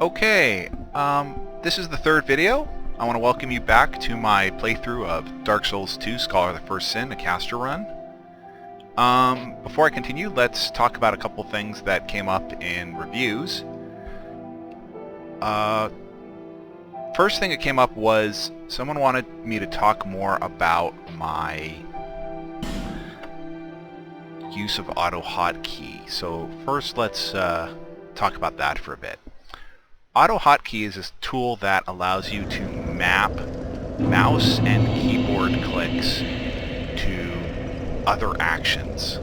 Okay, this is the third video. I want to welcome you back to my playthrough of Dark Souls 2 Scholar of the First Sin, a caster run. Before I continue, let's talk about a couple things that came up in reviews. First thing that came up was someone wanted me to talk more about my use of Autohotkey. So first let's talk about that for a bit. Autohotkey is a tool that allows you to map mouse and keyboard clicks to other actions.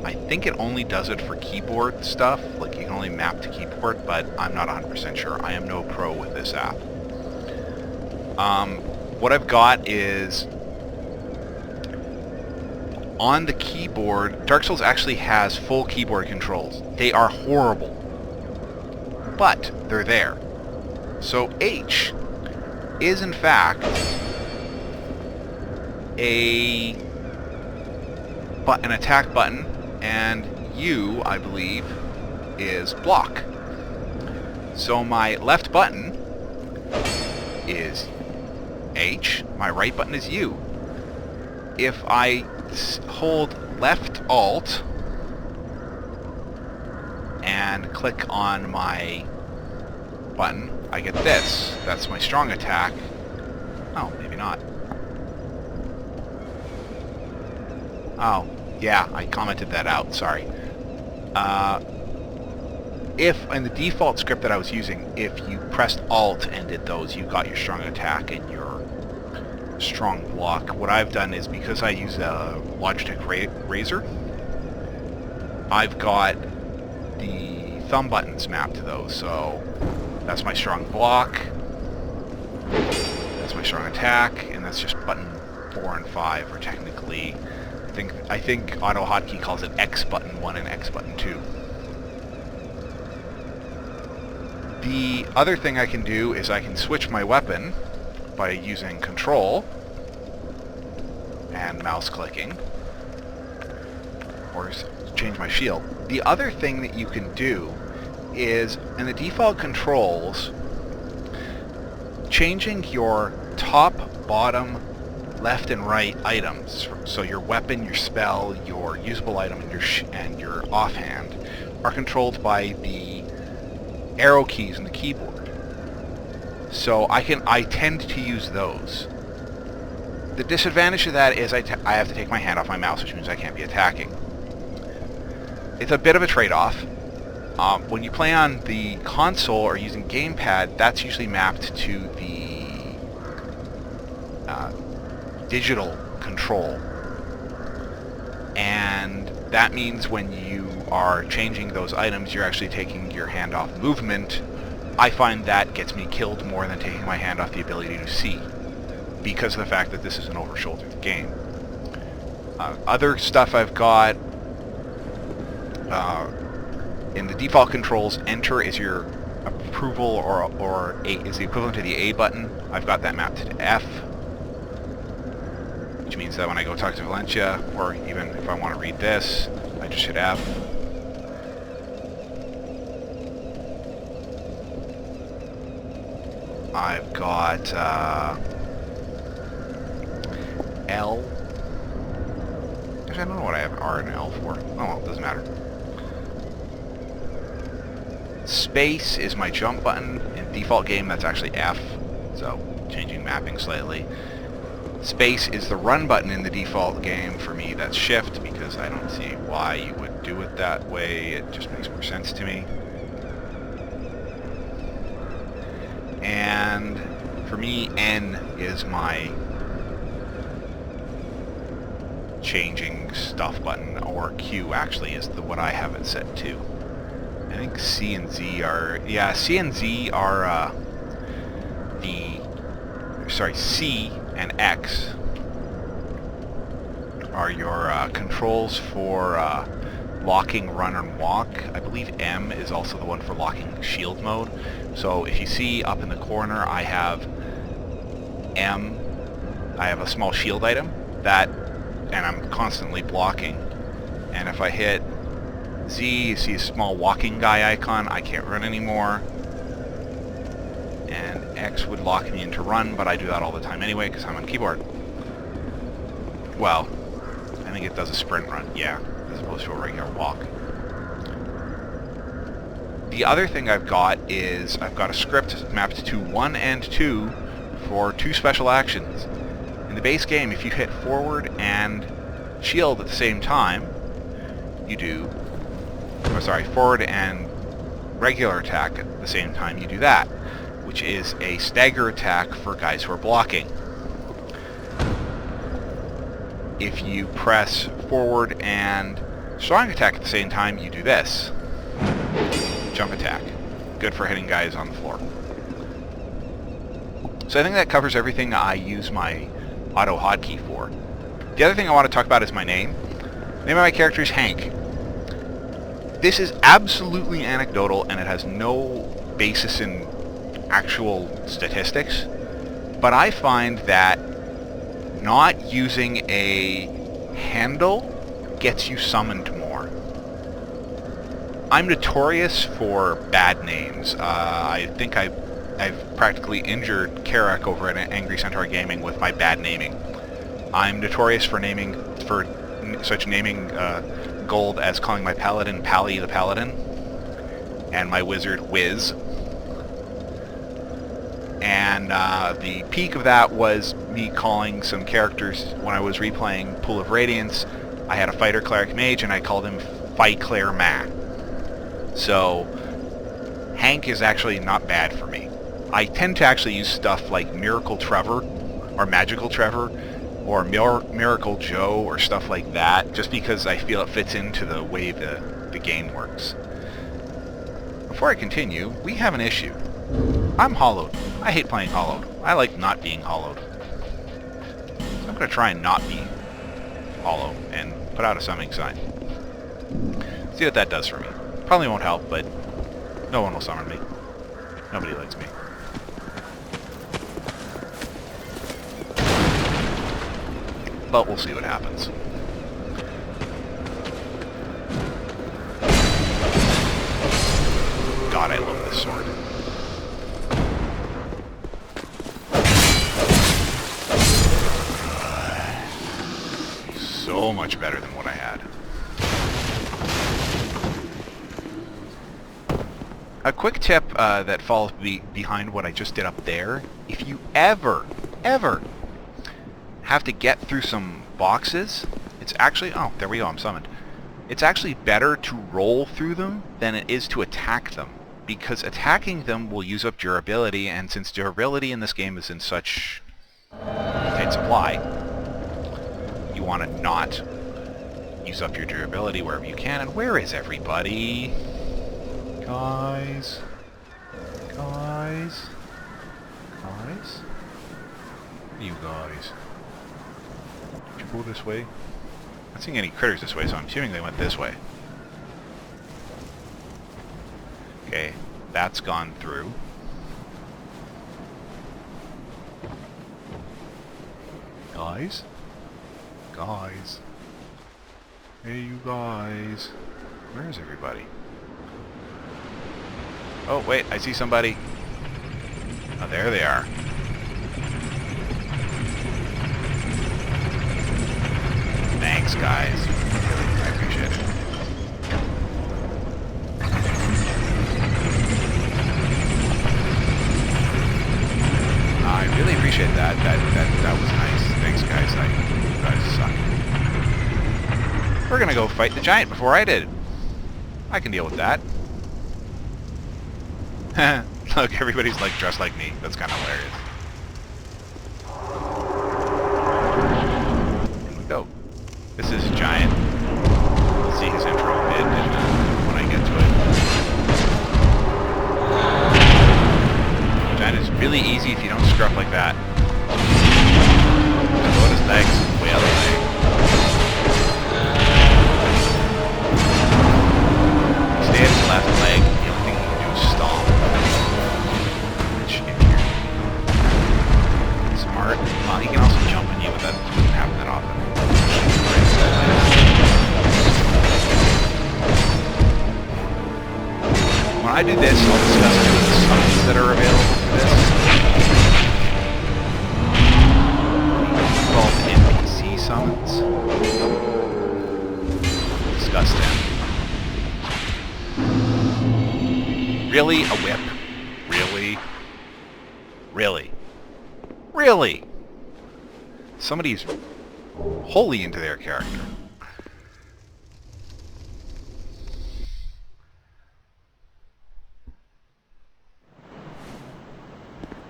I think it only does it for keyboard stuff, like you can only map to keyboard, but I'm not 100% sure. I am no pro with this app. What I've got is, on the keyboard, Dark Souls actually has full keyboard controls. They are horrible, but they're there. So H is in fact an attack button, and U, I believe, is block. So my left button is H, my right button is U. If I hold left Alt and click on my button, I get this. That's my strong attack. Oh, maybe not. Oh, yeah, I commented that out, sorry. If, in the default script that I was using, if you pressed Alt and did those, you got your strong attack and your strong block. What I've done is, because I use a Logitech Razor, I've got the thumb buttons mapped to those. So that's my strong block, that's my strong attack, and that's just button 4 and 5, or technically, I think Autohotkey calls it X button 1 and X button 2. The other thing I can do is I can switch my weapon by using Control and mouse clicking, or change my shield. The other thing that you can do is, in the default controls, changing your top, bottom, left and right items, so your weapon, your spell, your usable item, and your offhand, are controlled by the arrow keys in the keyboard. So I tend to use those. The disadvantage of that is I have to take my hand off my mouse, which means I can't be attacking. It's a bit of a trade-off. When you play on the console or using gamepad, that's usually mapped to the digital control, and that means when you are changing those items, you're actually taking your hand off movement. I find that gets me killed more than taking my hand off the ability to see, because of the fact that this is an over-shouldered game. Other stuff I've got, in the default controls, Enter is your approval, or A is the equivalent to the A button. I've got that mapped to F, which means that when I go talk to Valencia, or even if I want to read this, I just hit F. I've got L. Actually, I don't know what I have R and L for. Oh well, it doesn't matter. Space is my jump button. In default game, that's actually F, so changing mapping slightly. Space is the run button in the default game. For me, that's shift, because I don't see why you would do it that way. It just makes more sense to me. And for me, N is my changing stuff button, or Q actually is what I have it set to. I think C and Z are, yeah, C and Z are C and X are your controls for locking run and walk. I believe M is also the one for locking shield mode. So if you see up in the corner, I have M, I have a small shield item, and I'm constantly blocking. And if I hit Z, you see a small walking guy icon. I can't run anymore. X would lock me into run, but I do that all the time anyway because I'm on keyboard. Well, I think it does a sprint run, yeah, as opposed to a regular walk. The other thing I've got is I've got a script mapped to 1 and 2 for 2 special actions. In the base game, if you hit forward and shield at the same time, you do... Oh, sorry, forward and regular attack at the same time, you do that, which is a stagger attack for guys who are blocking. If you press forward and strong attack at the same time, you do this. Jump attack. Good for hitting guys on the floor. So I think that covers everything I use my Autohotkey for. The other thing I want to talk about is my name. The name of my character is Hank. This is absolutely anecdotal and it has no basis in actual statistics, but I find that not using a handle gets you summoned more. I'm notorious for bad names. I think I've practically injured Karak over at Angry Centaur Gaming with my bad naming. I'm notorious for such naming gold as calling my paladin Pally the Paladin, and my wizard Wiz. And the peak of that was me calling some characters when I was replaying Pool of Radiance. I had a fighter cleric mage and I called him Claire Ma. So Hank is actually not bad for me. I tend to actually use stuff like Miracle Trevor or Magical Trevor or Miracle Joe or stuff like that, just because I feel it fits into the way the game works. Before I continue, we have an issue. I'm hollowed. I hate playing hollowed. I like not being hollowed. So I'm going to try and not be hollow and put out a summoning sign. See what that does for me. Probably won't help, but no one will summon me. Nobody likes me. But we'll see what happens. God, I love this sword. So much better than what I had. A quick tip that falls behind what I just did up there: if you ever have to get through some boxes, it's actually... Oh, there we go, I'm summoned. It's actually better to roll through them than it is to attack them, because attacking them will use up durability, and since durability in this game is in such tight supply, you want to not use up your durability wherever you can. And where is everybody? Guys? Guys? Guys? You guys? Did you go this way? I'm not seeing any critters this way, so I'm assuming they went this way. Okay, that's gone through. Guys? Guys? Hey, you guys. Where is everybody? Oh, wait, I see somebody. Oh, there they are. Thanks, guys. I appreciate it. I really appreciate that. That was nice. Thanks, guys. You guys suck. We're gonna go fight the giant before I did. I can deal with that. Look, everybody's like dressed like me. That's kind of hilarious. Here we go. This is Giant. We'll see his intro a bit when I get to it. Giant is really easy if you don't scruff like that. Go at his legs, way out of the way. Stay at his left leg, the only thing you can do is stomp. Which, if you're smart, well, he can also jump on you, but that doesn't happen that often. When I do this, I'll discuss the summons that are available for this. summons. Disgusting. Really? A whip? Really? Really? Really? Somebody's wholly into their character.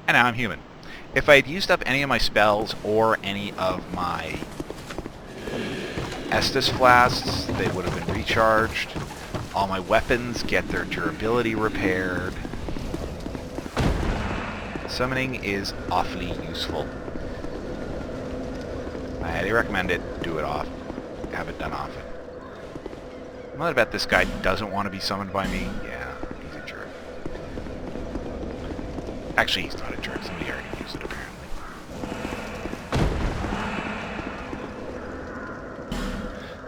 And now I'm human. If I had used up any of my spells or any of my Estus flasks, they would have been recharged. All my weapons get their durability repaired. Summoning is awfully useful. I highly recommend it. Do it off. Have it done often. I'm gonna bet this guy doesn't want to be summoned by me. Yeah, he's a jerk. Actually, he's not a jerk. Somebody already used it, apparently.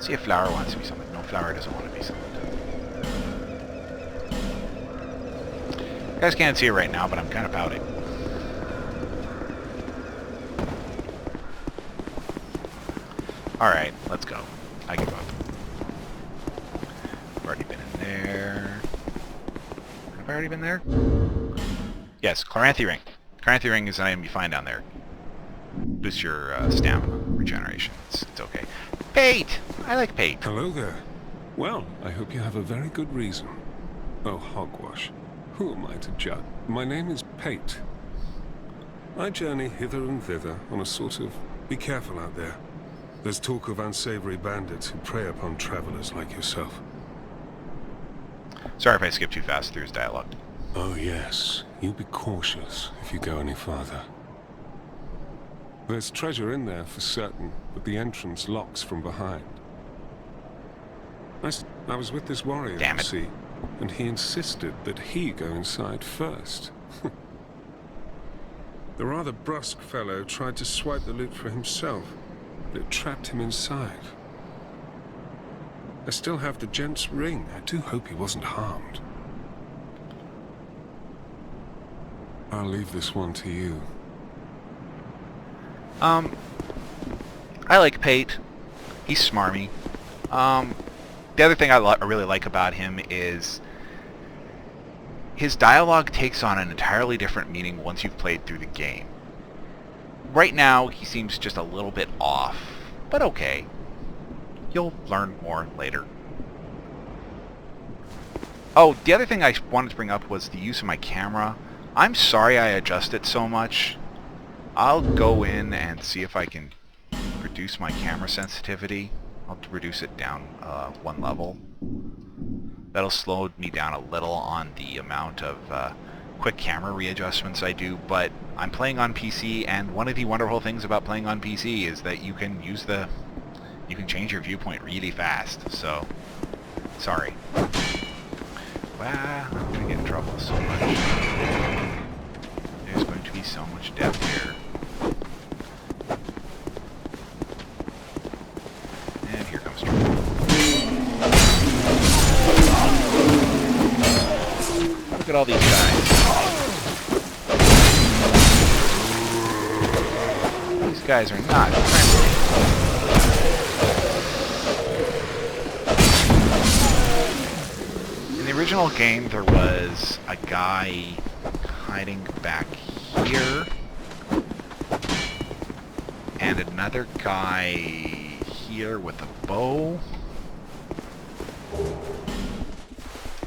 See if Flower wants to be summoned. No, Flower doesn't want to be summoned. You guys can't see it right now, but I'm kind of pouting. Alright, let's go. I give up. I've already been in there. Have I already been there? Yes, Chloranthy Ring. Chloranthy Ring is an item you find down there. Boosts your stamina regeneration. It's okay. Pate! I like Pate. Hello there. Well, I hope you have a very good reason. Oh, hogwash. Who am I to judge? My name is Pate. I journey hither and thither on a sort of be careful out there. There's talk of unsavory bandits who prey upon travelers like yourself. Sorry if I skipped too fast through his dialogue. Oh yes, you be cautious if you go any farther. There's treasure in there for certain, but the entrance locks from behind. I was with this warrior, Damn you it. see, and he insisted that he go inside first. The rather brusque fellow tried to swipe the loot for himself, but it trapped him inside. I still have the gent's ring. I do hope he wasn't harmed. I'll leave this one to you. I like Pate. He's smarmy. The other thing I really like about him is his dialogue takes on an entirely different meaning once you've played through the game. Right now, he seems just a little bit off, but okay. You'll learn more later. Oh, the other thing I wanted to bring up was the use of my camera. I'm sorry I adjust it so much. I'll go in and see if I can reduce my camera sensitivity. I'll reduce it down one level. That'll slow me down a little on the amount of quick camera readjustments I do, but I'm playing on PC, and one of the wonderful things about playing on PC is that you can change your viewpoint really fast, so sorry. Wow, I'm gonna get in trouble so much. There's going to be so much depth here. And here comes trouble. Look at all these guys. These guys are not friendly. In the original game, there was a guy hiding back here, and another guy here with a bow.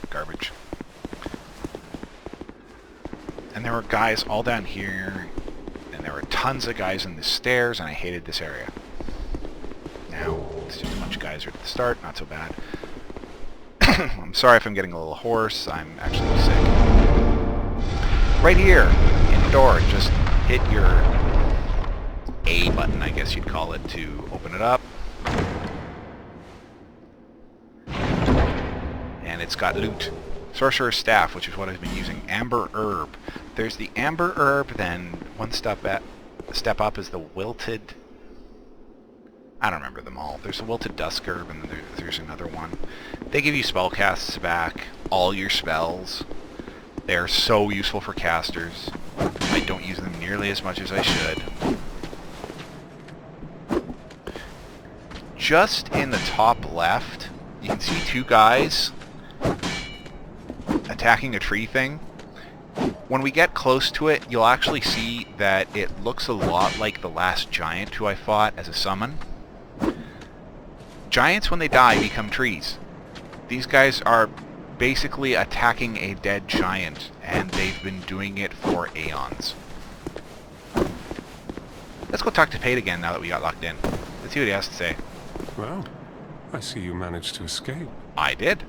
Garbage. And there were guys all down here, and there were tons of guys in the stairs, and I hated this area. Now, it's just a bunch of guys right at the start, not so bad. I'm sorry if I'm getting a little hoarse, I'm actually sick. Right here, in the door, just hit your A button, I guess you'd call it, to open it up. And it's got loot. Sorcerer's Staff, which is what I've been using. Amber Herb. There's the Amber Herb, then one step up is the Wilted... I don't remember them all. There's the Wilted Dusk Herb, and then there's another one. They give you spellcasts back, all your spells. They're so useful for casters. I don't use them nearly as much as I should. just in the top left, you can see two guys attacking a tree thing. When we get close to it, you'll actually see that it looks a lot like the last giant who I fought as a summon. Giants, when they die, become trees. These guys are basically attacking a dead giant, and they've been doing it for aeons. Let's go talk to Pate again now that we got locked in. Let's see what he has to say. Well, I see you managed to escape. I did.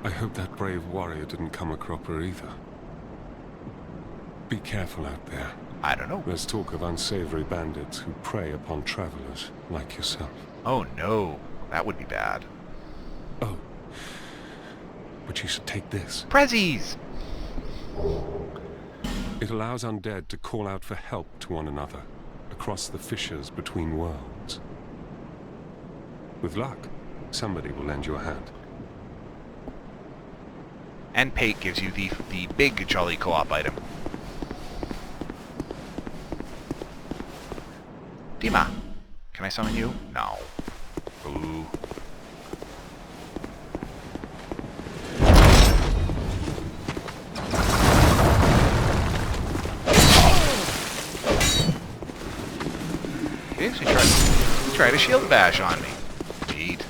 I hope that brave warrior didn't come a cropper either. Be careful out there. I don't know. There's talk of unsavory bandits who prey upon travelers like yourself. Oh no, that would be bad. Oh, but you should take this. Prezzies! It allows undead to call out for help to one another across the fissures between worlds. With luck, somebody will lend you a hand. And Pate gives you the big jolly co-op item. Dima, can I summon you? No. Ooh. He actually tried a shield bash on me. Neat.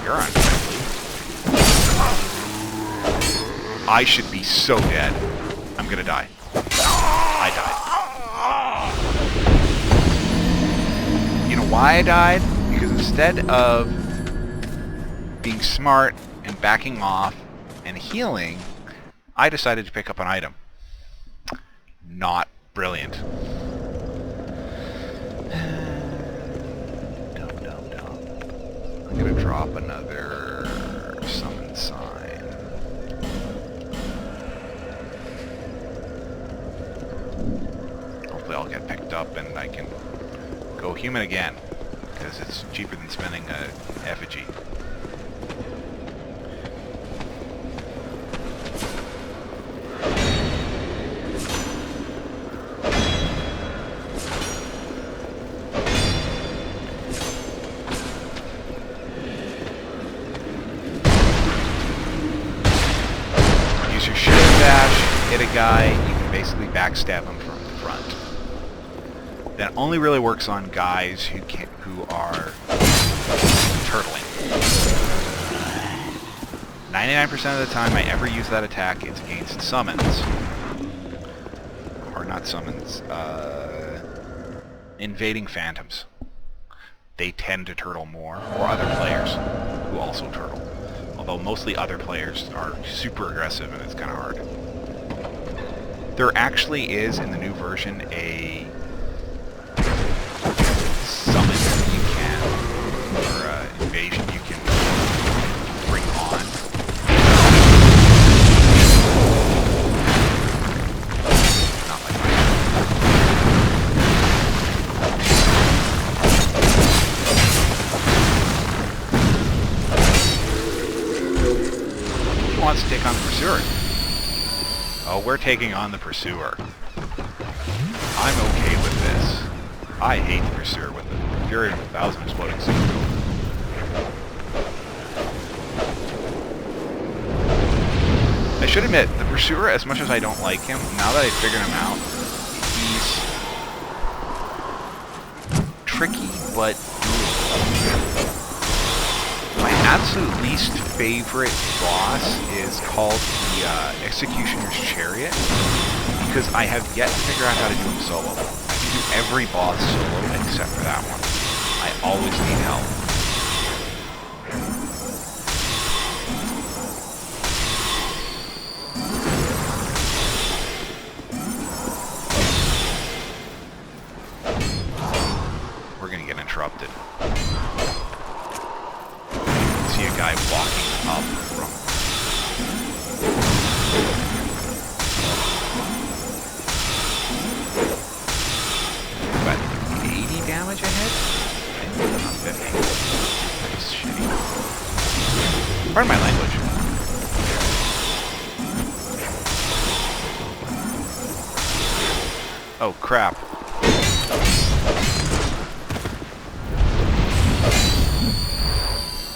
You're unfriendly. I should be so dead. I'm gonna die. I died. You know why I died? Because instead of being smart and backing off and healing, I decided to pick up an item. Not brilliant. Dum dum dum. I'm gonna drop another summon sign. Hopefully I'll get picked up and I can go human again, because it's cheaper than spending a effigy. Hit a guy, you can basically backstab him from the front. That only really works on guys who are turtling. 99% of the time I ever use that attack, it's against summons. Or not summons, invading phantoms. They tend to turtle more, or other players who also turtle. Although mostly other players are super aggressive and it's kind of hard. There actually is, in the new version, a summon you can, or invasion you can bring on. Not like mine. Who wants to take on the Pursuer? Oh, we're taking on the Pursuer. I'm okay with this. I hate the Pursuer with the Fury of 1,000 exploding super. I should admit, the Pursuer, as much as I don't like him, now that I've figured him out, he's tricky, but my absolute least favorite boss is called the Executioner's Chariot, because I have yet to figure out how to do him solo. I can do every boss solo except for that one. I always need help. We're gonna get interrupted. See a guy walking up from... What, 80 damage ahead? I think I'm on 50. That's shitty. Pardon my language. Oh, crap.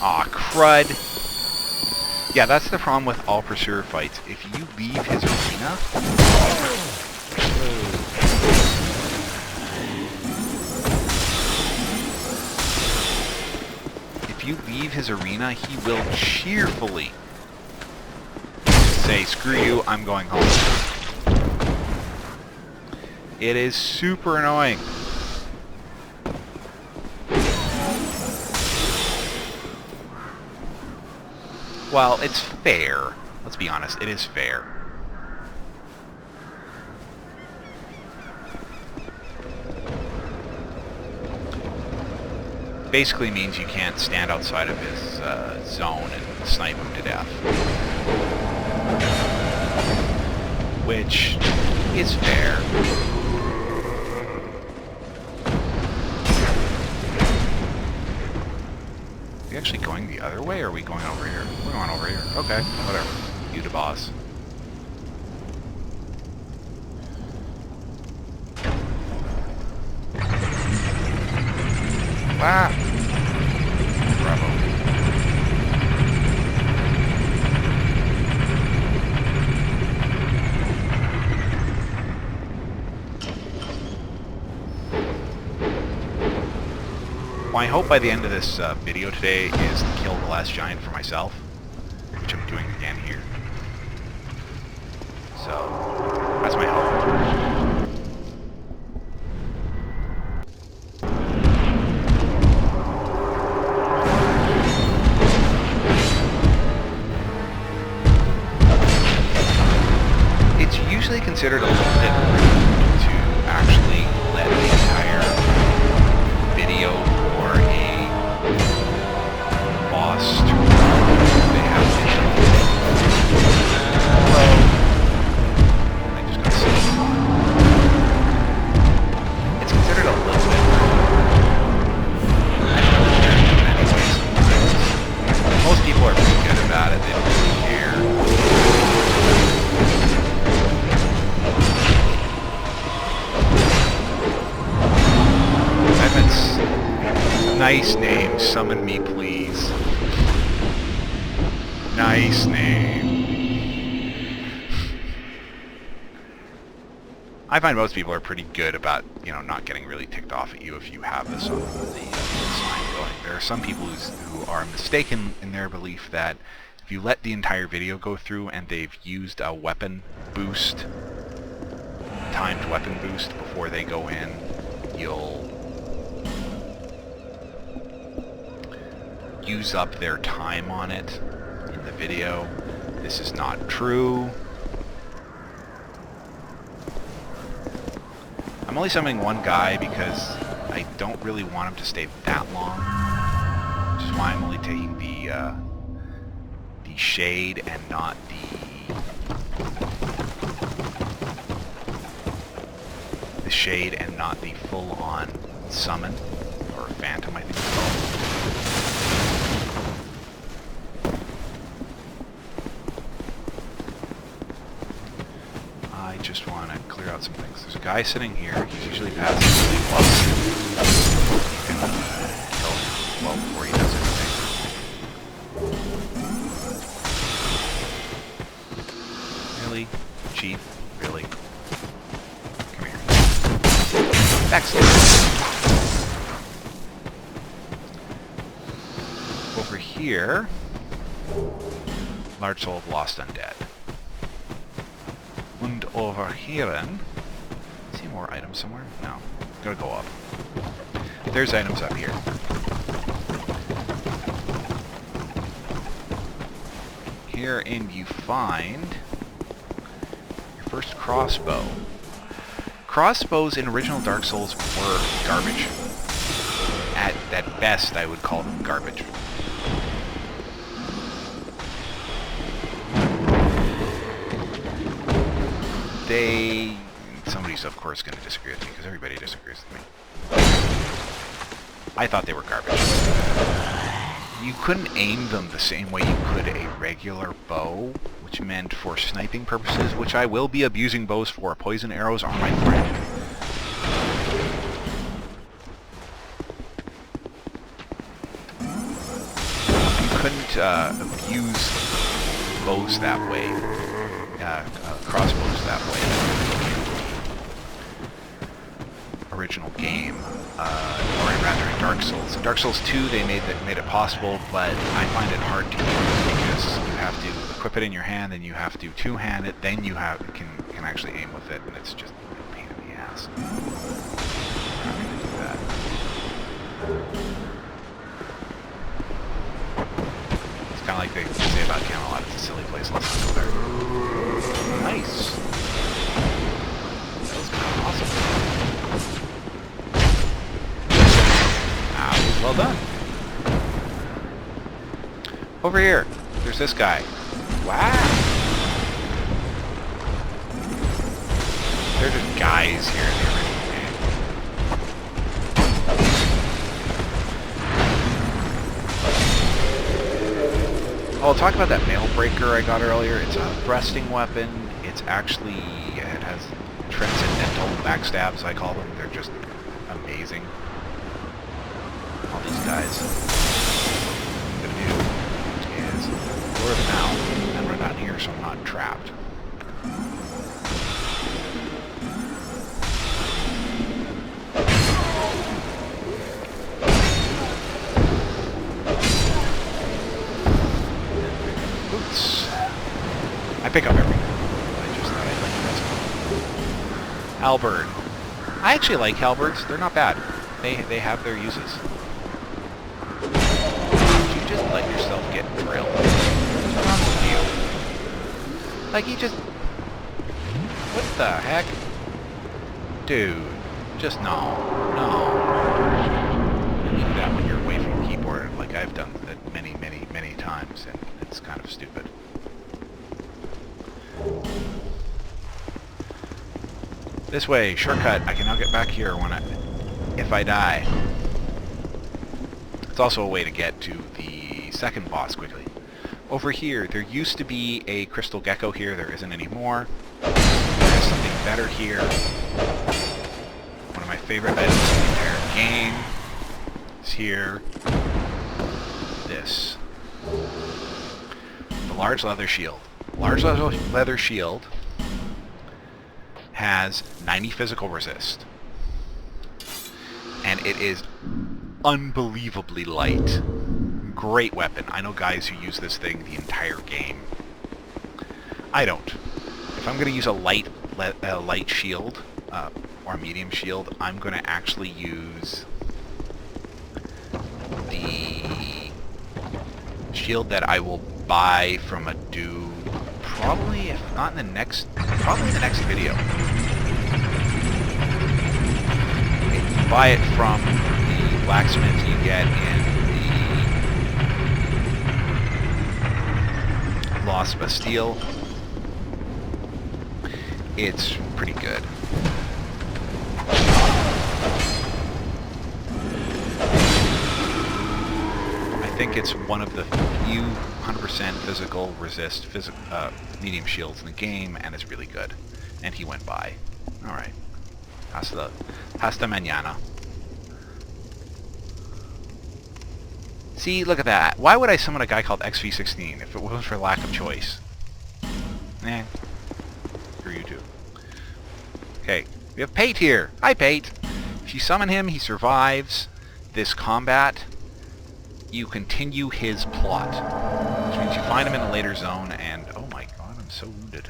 Aw, crud. Yeah, that's the problem with all pursuer fights. If you leave his arena... If you leave his arena, he will cheerfully say, screw you, I'm going home. It is super annoying. Well, it's fair. Let's be honest, it is fair. Basically means you can't stand outside of his zone and snipe him to death. Which is fair. Are we actually going the other way, or are we going over here? We're going over here. Okay, whatever. You the boss. Ah! Bravo. My hope by the end of this video today is to kill the last giant for myself, which I'm doing again here. So, that's my hope. It's usually considered a little bit rude to actually let the entire video or a boss to they have Hello. I just got sick. It's considered a little bit rude. I don't know if they're doing it anyways. Most people are pretty good about it. They don't really care. Nice name, summon me please. Nice name. I find most people are pretty good about, you know, not getting really ticked off at you if you have this on the sign going. There are some people who are mistaken in their belief that if you let the entire video go through and they've used a weapon boost, timed weapon boost before they go in, you'll use up their time on it in the video. This is not true. I'm only summoning one guy because I don't really want him to stay that long, which is why I'm only taking the shade and not the shade and not the full-on summon, or phantom I think it's called. I just want to clear out some things. There's a guy sitting here. He's usually passing really close. You can kill him well before he does anything. Really? Chief? Really? Come here. Excellent. Over here, large soul of lost undead. And over here, see more items somewhere? No, gotta go up. There's items up here. Herein you find your first crossbow. Crossbows in original Dark Souls were garbage. At best, I would call them garbage. Somebody's of course going to disagree with me, because everybody disagrees with me. I thought they were garbage. You couldn't aim them the same way you could a regular bow, which meant for sniping purposes, which I will be abusing bows for. Poison arrows are my friend. couldn't use bows that way, crossbows that way. Original game, or rather in Dark Souls. In Dark Souls 2, they made it possible, but I find it hard to use because you have to equip it in your hand, and you have to two-hand it, then you can actually aim with it, and it's just a pain in the ass. I'm not gonna do that. It's kind of like they say about Camelot. It's a silly place. Let's not go there. Nice. That was kind of awesome. Well done. Over here, there's this guy. Wow. There's just guys here in the original game. I'll talk about that mail breaker I got earlier. It's a thrusting weapon. It's actually, it has transcendental backstabs, I call them. They're just amazing. All these guys. What I'm going to do is lure them out and run down here so I'm not trapped. Boots. I pick up everything. I just thought I'd let you guys know. Halberd. I actually like halberds. They're not bad. They have their uses. You just let yourself get drilled. What's wrong with you? Like you just... What the heck? Dude. Just no. No. You do that when you're away from the keyboard, like I've done it many, many, many times, and it's kind of stupid. This way, shortcut. I can now get back here if I die. It's also a way to get to the second boss quickly. Over here, there used to be a crystal gecko here. There isn't anymore. There's something better here. One of my favorite items in the entire game is here. This. The large leather shield. Large leather shield has 90 physical resist. And it is unbelievably light. Great weapon. I know guys who use this thing the entire game. I don't. If I'm going to use a light shield, or a medium shield, I'm going to actually use the shield that I will buy from a dude, probably, if not in the next, probably in the next video. If you buy it from the blacksmith you get in the Lost Bastille, it's pretty good. I think it's one of the few 100% physical resist medium shields in the game, and it's really good. And he went by. Alright. Hasta mañana. See, look at that. Why would I summon a guy called XV16 if it wasn't for lack of choice? Eh. Screw you too. Okay, we have Pate here. Hi, Pate. If you summon him, he survives this combat. You continue his plot, which means you find him in a later zone, and oh my god, I'm so wounded.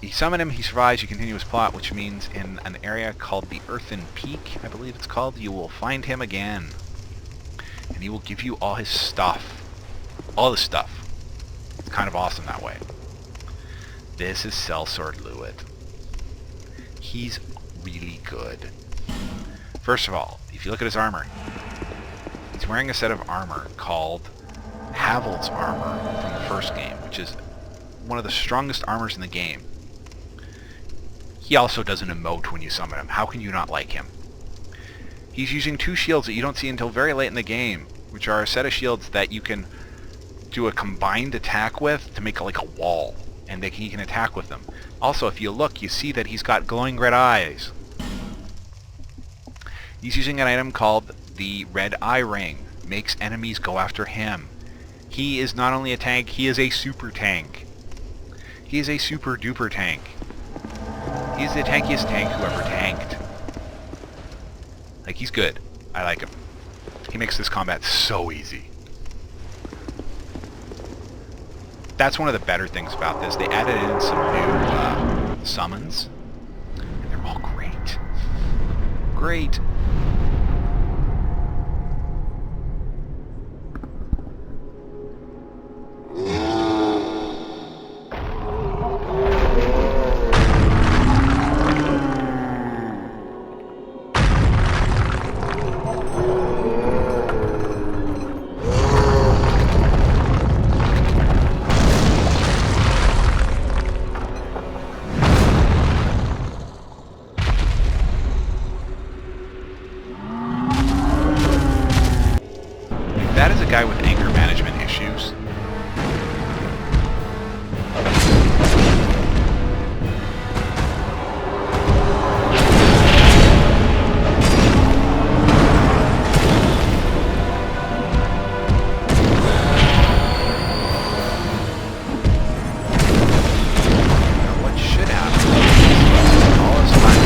You summon him, he survives, you continue his plot, which means in an area called the Earthen Peak, I believe it's called, you will find him again. And he will give you all his stuff. All the stuff. It's kind of awesome that way. This is Sellsword Luit. He's really good. First of all, if you look at his armor, he's wearing a set of armor called Haveld's armor from the first game, which is one of the strongest armors in the game. He also does an emote when you summon him. How can you not like him? He's using two shields that you don't see until very late in the game, which are a set of shields that you can do a combined attack with to make like a wall, and he can attack with them. Also, if you look, you see that he's got glowing red eyes. He's using an item called the Red Eye Ring. Makes enemies go after him. He is not only a tank, he is a super tank. He is a super duper tank. He's the tankiest tank who ever tanked. Like, he's good. I like him. He makes this combat so easy. That's one of the better things about this. They added in some new summons. And they're all great. Great. That is a guy with anger management issues. What should happen? All his time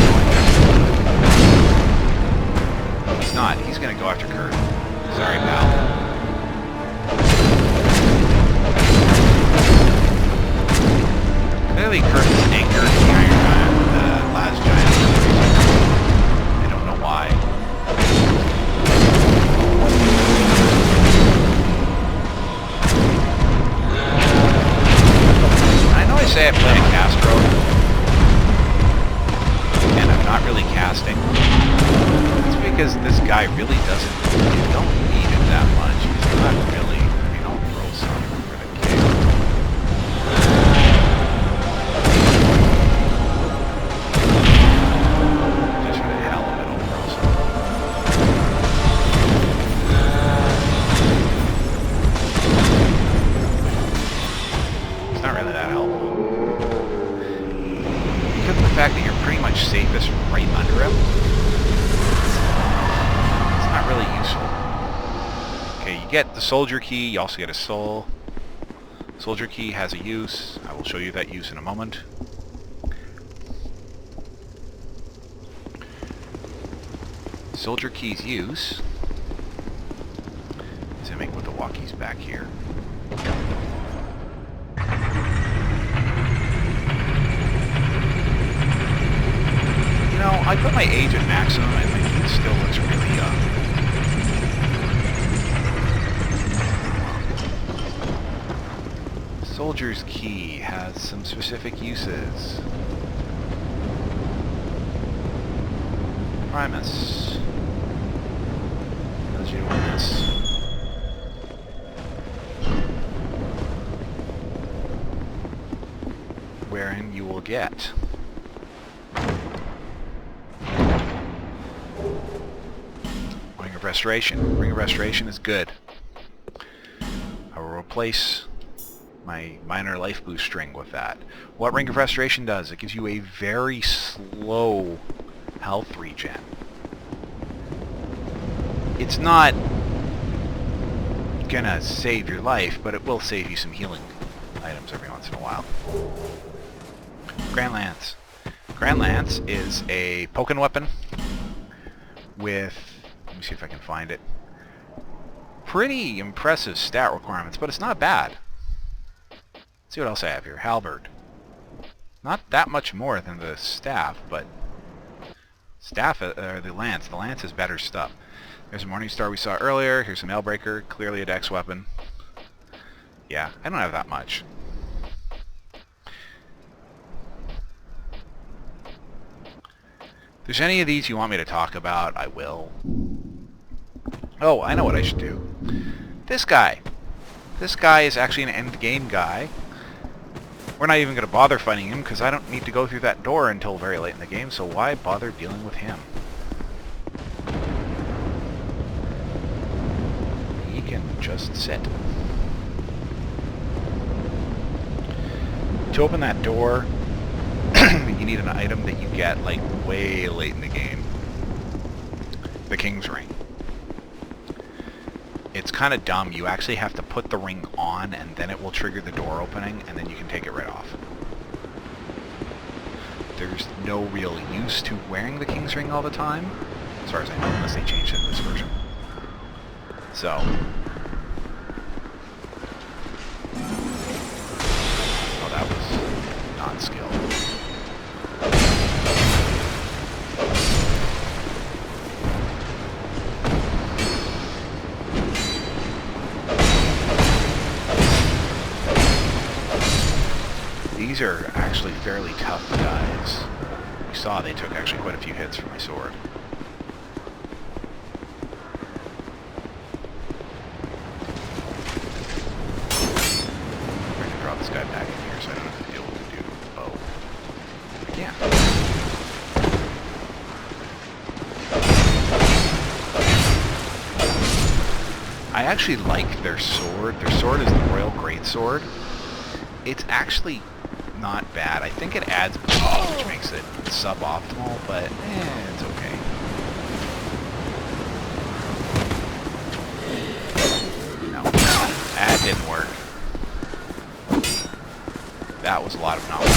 going. He's not. He's going to go after Kurt. Sorry, pal. Clearly Kurt is angered the Iron Giant, the last giant. I don't know why. I know I say I play a Castro, and I'm not really casting. It's because this guy really doesn't, you don't need it that much. He's not really, I mean, I'll throw some for the kick. Just for the hell of it, I'll throw some. It's not really that helpful. Because of the fact that you're pretty much safest right under him, it's not really useful. Okay, you get the soldier key, you also get a soul. Soldier key has a use. I will show you that use in a moment. Soldier key's use is to make with the walkies back here. You know, I put my age at maximum and my kid still looks really young. Soldier's key has some specific uses. Primus. Does you this? Wherein you will get Ring of Restoration. Ring of Restoration is good. I will replace my minor life boost string with that. What Ring of Restoration does, it gives you a very slow health regen. It's not gonna save your life, but it will save you some healing items every once in a while. Grand Lance. Grand Lance is a poking weapon with, let me see if I can find it, pretty impressive stat requirements, but it's not bad. Let's see what else I have here. Halberd. Not that much more than the staff, but staff, the lance. The lance is better stuff. There's a Morningstar we saw earlier. Here's some Mailbreaker. Clearly a dex weapon. Yeah, I don't have that much. If there's any of these you want me to talk about, I will. Oh, I know what I should do. This guy. This guy is actually an end game guy. We're not even going to bother fighting him because I don't need to go through that door until very late in the game, so why bother dealing with him? He can just sit. To open that door, you need an item that you get like way late in the game. the King's Ring. It's kind of dumb. You actually have to put the ring on, and then it will trigger the door opening, and then you can take it right off. There's no real use to wearing the King's Ring all the time, as far as I know, unless they changed it in this version. So... oh, that was not skilled. These are actually fairly tough guys. You saw they took actually quite a few hits from my sword. I'm going to drop this guy back in here so I don't have to deal with the dude. Oh. Yeah. I actually like their sword. Their sword is the Royal Greatsword. It's actually not bad. I think it adds boost, which makes it suboptimal, but it's okay. No, that didn't work. That was a lot of knowledge.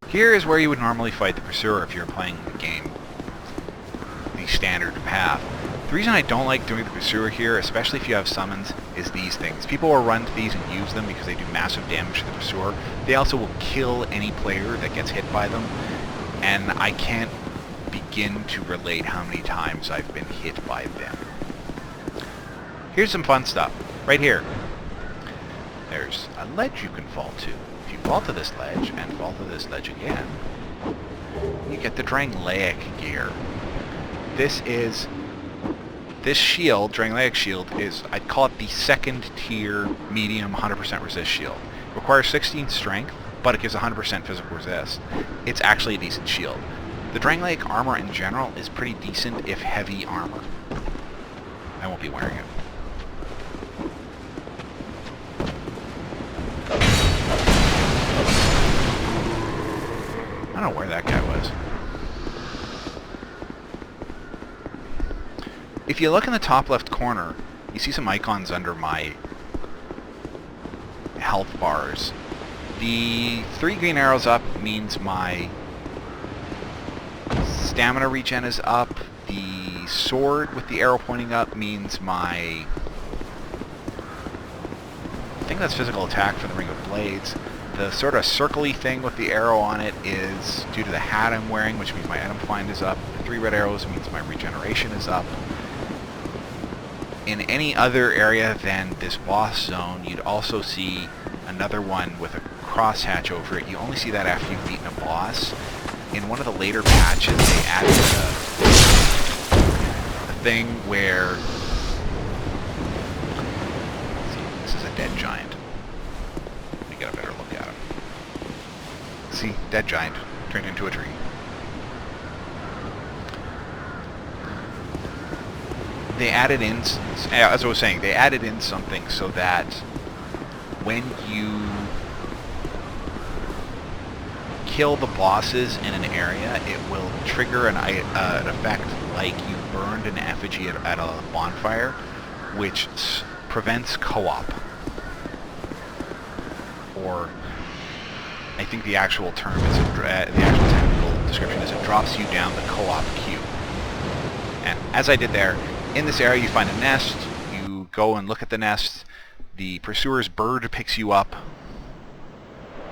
Here is where you would normally fight the Pursuer if you're playing the game the standard path. The reason I don't like doing the Pursuer here, especially if you have summons, is these things. People will run to these and use them because they do massive damage to the Pursuer. They also will kill any player that gets hit by them, and I can't begin to relate how many times I've been hit by them. Here's some fun stuff. Right here. There's a ledge you can fall to. If you fall to this ledge, and fall to this ledge again, you get the Drangleic gear. This shield, Drangleic shield, is, I'd call it the second tier medium 100% resist shield. It requires 16 strength, but it gives 100% physical resist. It's actually a decent shield. The Drangleic armor in general is pretty decent if heavy armor. I won't be wearing it. I don't know where that guy was. If you look in the top left corner, you see some icons under my health bars. The 3 green arrows up means my stamina regen is up. The sword with the arrow pointing up means my... I think that's physical attack for the Ring of Blades. The sort of circle-y thing with the arrow on it is due to the hat I'm wearing, which means my item find is up. The 3 red arrows means my regeneration is up. In any other area than this boss zone, you'd also see another one with a crosshatch over it. You only see that after you've beaten a boss. In one of the later patches, they added a thing where... see, this is a dead giant. Let me get a better look at him. See, dead giant turned into a tree. They added in, as I was saying, they added in something so that when you kill the bosses in an area, it will trigger an effect like you burned an effigy at a bonfire, which prevents co-op. Or, I think the actual term is, the actual technical description is it drops you down the co-op queue. And as I did there, in this area you find a nest, you go and look at the nest, the Pursuer's bird picks you up,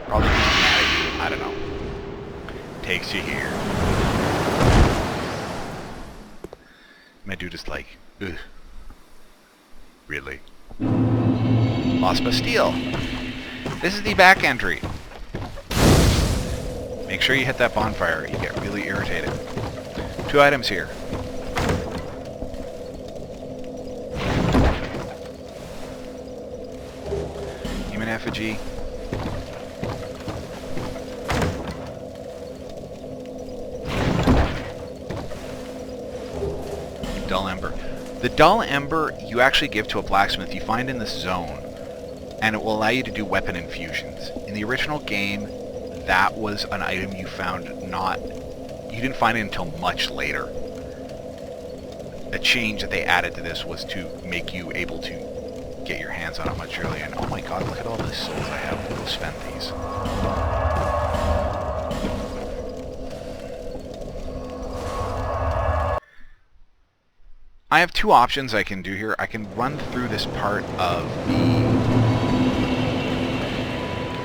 probably because he's mad at you, I don't know, takes you here. My dude is like, ugh, really? Lost Bastille. This is the back entry. Make sure you hit that bonfire, you get really irritated. 2 items here. Human effigy. Dull ember. The dull ember you actually give to a blacksmith you find in this zone, and it will allow you to do weapon infusions. In the original game, that was an item you found you didn't find it until much later. A change that they added to this was to make you able to get your hands on it much earlier. And oh my god, look at all the souls I have. I'll go spend these. I have two options I can do here. I can run through this part of the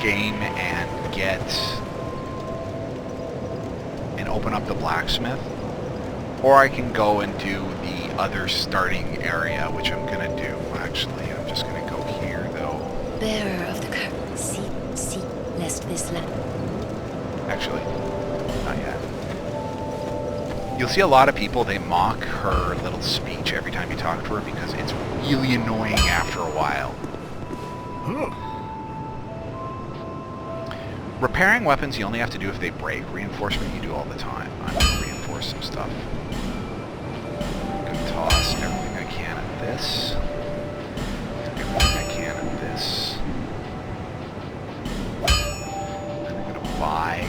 game and open up the blacksmith, or I can go and do the other starting area, which I'm gonna do. Actually, I'm just gonna go here though. Bearer of the curtain, see, lest this land. Actually, not yet. You'll see a lot of people, they mock her little speech every time you talk to her because it's really annoying after a while. Repairing weapons you only have to do if they break. Reinforcement you do all the time. I'm going to reinforce some stuff. I'm going to toss everything I can at this. Everything I can at this. And I'm going to buy...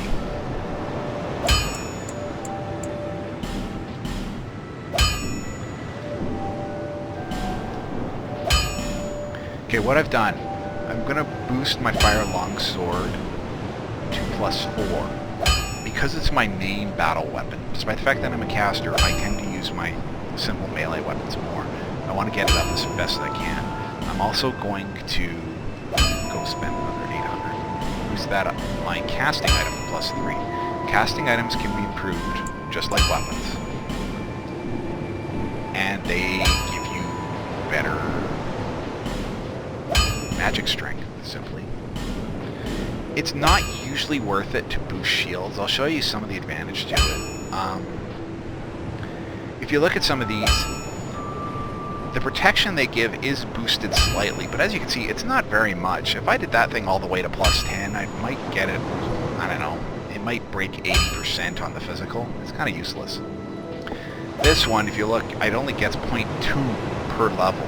Okay, what I've done, I'm going to boost my fire longsword to +4. Because it's my main battle weapon, despite the fact that I'm a caster, I tend to use my simple melee weapons more. I want to get it up as best as I can. I'm also going to go spend another 800. Boost that up. My casting item +3. Casting items can be improved, just like weapons. And they give you better magic strength, simply. It's not usually worth it to boost shields. I'll show you some of the advantage to it. If you look at some of these, the protection they give is boosted slightly, but as you can see, it's not very much. If I did that thing all the way to +10, I might get it, I don't know, it might break 80% on the physical. It's kind of useless. This one, if you look, it only gets 0.2 per level.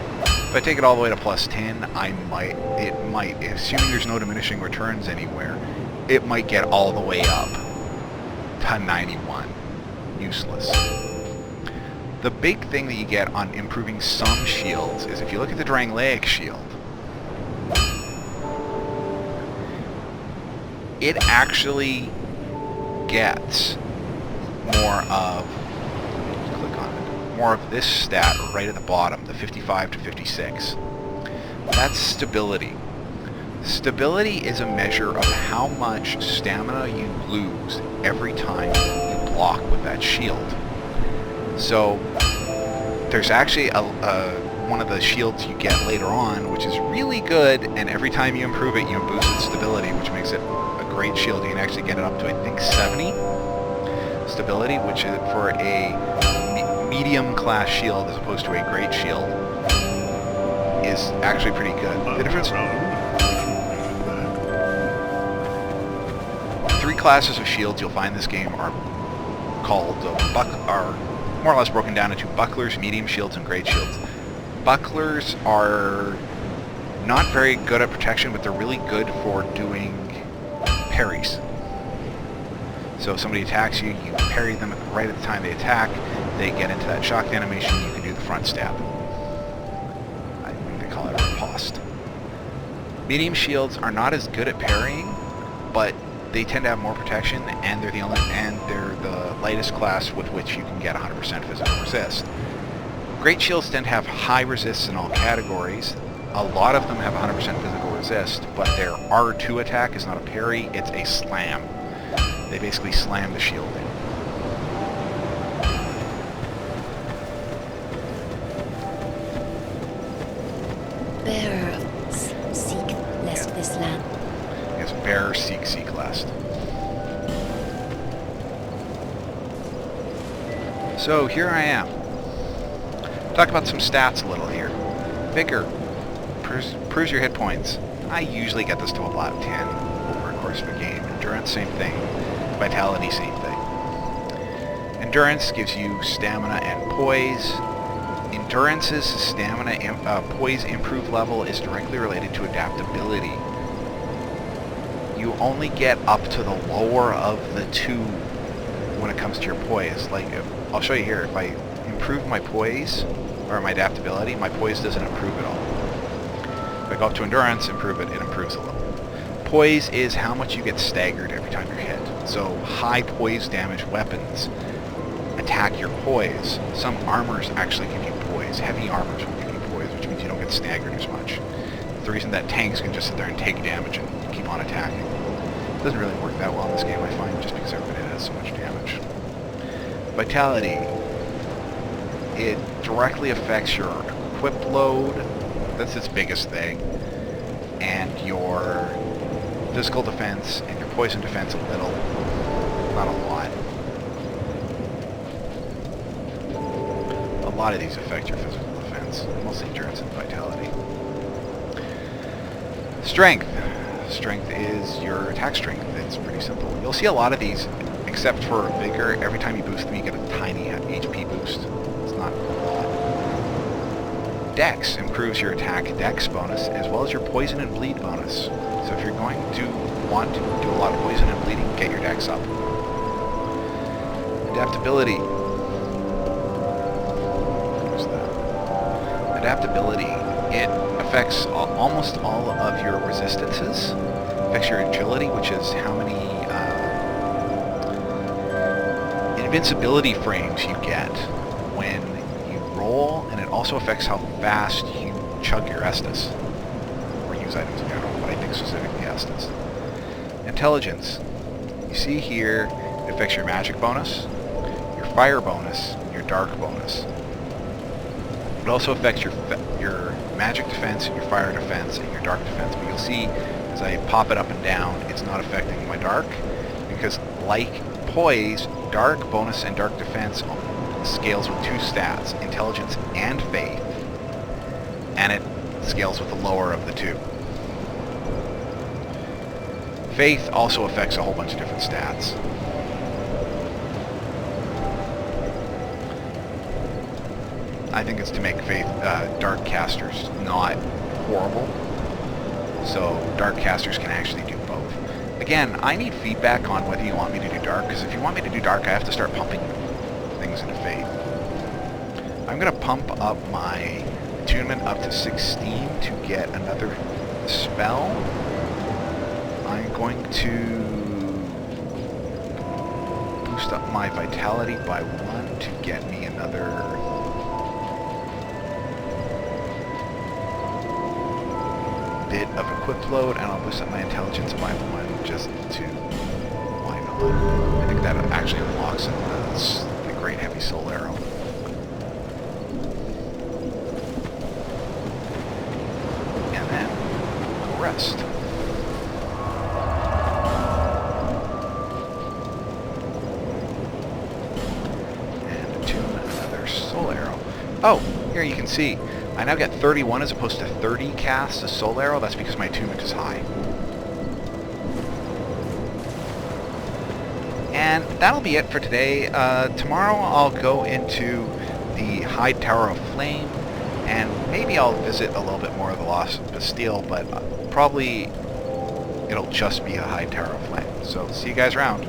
If I take it all the way to +10, it might, assuming there's no diminishing returns anywhere, it might get all the way up to 91. Useless. The big thing that you get on improving some shields is if you look at the Drangleic shield, it actually gets more of this stat right at the bottom, the 55 to 56. That's stability. Stability is a measure of how much stamina you lose every time you block with that shield. So there's actually one of the shields you get later on, which is really good, and every time you improve it, you boost its stability, which makes it a great shield. You can actually get it up to, I think, 70 stability, which is for a medium class shield as opposed to a great shield is actually pretty good. The difference... 3 classes of shields you'll find in this game are called, are more or less broken down into bucklers, medium shields, and great shields. Bucklers are not very good at protection, but they're really good for doing parries. So if somebody attacks you, you parry them right at the time they attack, they get into that shocked animation, you can do the front stab. I think they call it a riposte. Medium shields are not as good at parrying, but they tend to have more protection, and they're the lightest class with which you can get 100% physical resist. Great shields tend to have high resists in all categories. A lot of them have 100% physical resist, but their R2 attack is not a parry, it's a slam. They basically slam the shield in. Bearer of seek lest this land. Yes, bearer, seek lest. So here I am. Talk about some stats a little here. Vigor improves your hit points. I usually get this to about 10 over the course of a game. Endurance, same thing. Vitality, same thing. Endurance gives you stamina and poise. Endurance's stamina, poise improve level is directly related to adaptability. You only get up to the lower of the two when it comes to your poise. Like, I'll show you here. If I improve my poise, or my adaptability, my poise doesn't improve at all. If I go up to endurance, improve it, it improves a little. Poise is how much you get staggered every time you're hit. So high poise damage weapons attack your poise. Some armors actually give you poise. Heavy armors will give you poise, which means you don't get staggered as much. The reason that tanks can just sit there and take damage and keep on attacking. It doesn't really work that well in this game, I find, just because everybody has so much damage. Vitality. It directly affects your equip load. That's its biggest thing. And your physical defense and your poison defense a little. Not a lot. A lot of these affect your physical defense. Mostly endurance and vitality. Strength. Strength is your attack strength. It's pretty simple. You'll see a lot of these, except for vigor. Every time you boost them, you get a tiny HP boost. It's not a lot. Dex improves your attack dex bonus, as well as your poison and bleed bonus. So if you're going to want to do a lot of poison and bleeding, get your dex up. Adaptability. What's that? Adaptability. It affects almost all of your resistances. Affects your agility, which is how many invincibility frames you get when you roll, and it also affects how fast you chug your Estus, or use items in general, but I think specifically Estus. Intelligence. You see here, it affects your magic bonus, your fire bonus, and your dark bonus. It also affects your magic defense, your fire defense, and your dark defense, but you'll see as I pop it up and down, it's not affecting my dark, because like poise, dark bonus and dark defense scales with two stats, intelligence and faith, and it scales with the lower of the two. Faith also affects a whole bunch of different stats. I think it's to make faith dark casters not horrible, so dark casters can actually do both. Again, I need feedback on whether you want me to do dark, because if you want me to do dark, I have to start pumping things into faith. I'm going to pump up my attunement up to 16 to get another spell. I'm going to boost up my vitality by 1 to get me another bit of equip load, and I'll boost up my intelligence by 1 just to, why not? I think that actually unlocks the great heavy soul arrow. And then go rest. And attune another soul arrow. Oh, here you can see I now get 31 as opposed to 30 casts a soul arrow. That's because my attunement is high. And that'll be it for today. Tomorrow I'll go into the High Tower of Flame, and maybe I'll visit a little bit more of the Lost Bastille, but probably it'll just be a High Tower of Flame. So see you guys around.